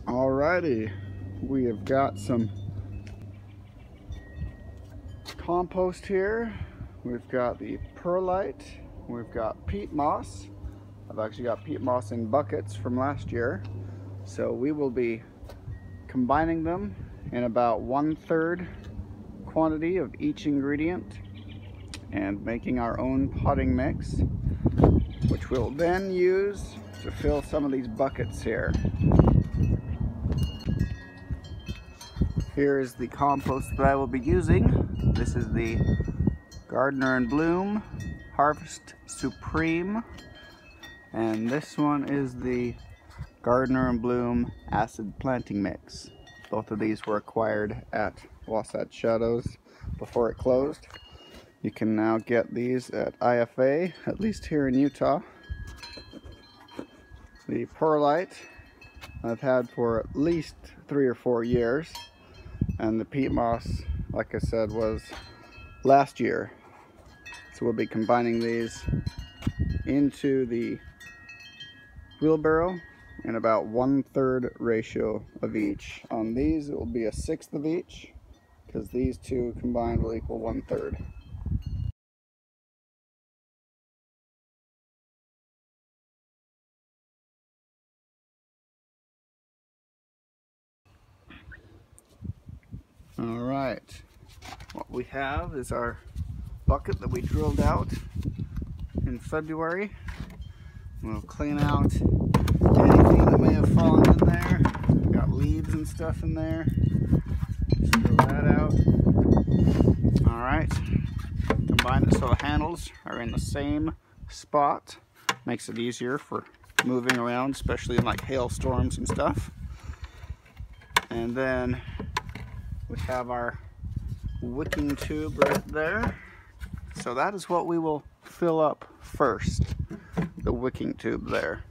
Alrighty, we have got some compost here. We've got the perlite, we've got peat moss. I've actually got peat moss in buckets from last year, so we will be combining them in about 1/3 quantity of each ingredient and making our own potting mix, which we'll then use to fill some of these buckets here. Here is the compost that I will be using. This is the Gardener in Bloom Harvest Supreme, and this one is the Gardener in Bloom Acid Planting Mix. Both of these were acquired at Wasatch Shadows before it closed. You can now get these at IFA, at least here in Utah. The perlite I've had for at least 3 or 4 years. And the peat moss, like I said, was last year. So we'll be combining these into the wheelbarrow in about 1/3 ratio of each. On these it will be 1/6 of each, because these two combined will equal 1/3. Alright, what we have is our bucket that we drilled out in February. We'll clean out anything that may have fallen in there. We've got leaves and stuff in there. Just throw that out. Alright, combine it so the handles are in the same spot. Makes it easier for moving around, especially in like hailstorms and stuff. And then we have our wicking tube right there. So that is what we will fill up first, the wicking tube there.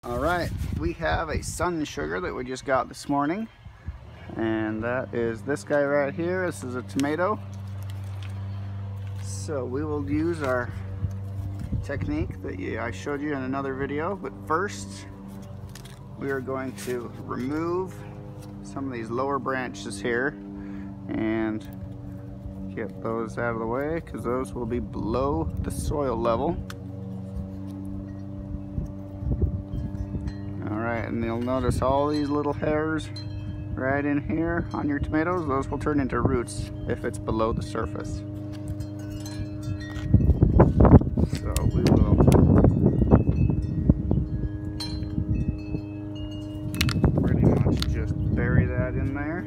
Alright, we have a sun sugar that we just got this morning, and that is this guy right here. This is a tomato. So we will use our technique that I showed you in another video, but first we are going to remove some of these lower branches here and get those out of the way, because those will be below the soil level. Alright, and you'll notice all these little hairs right in here on your tomatoes. Those will turn into roots if it's below the surface. So we will pretty much just bury that in there.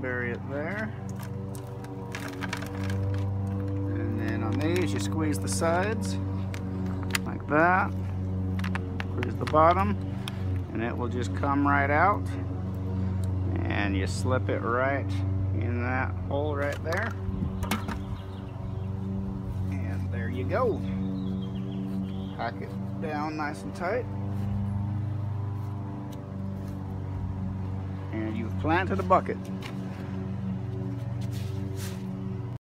Bury it there, and then on these you squeeze the sides like that, squeeze the bottom, and it will just come right out, and you slip it right in that hole right there, and there you go. Pack it down nice and tight, and you've planted a bucket.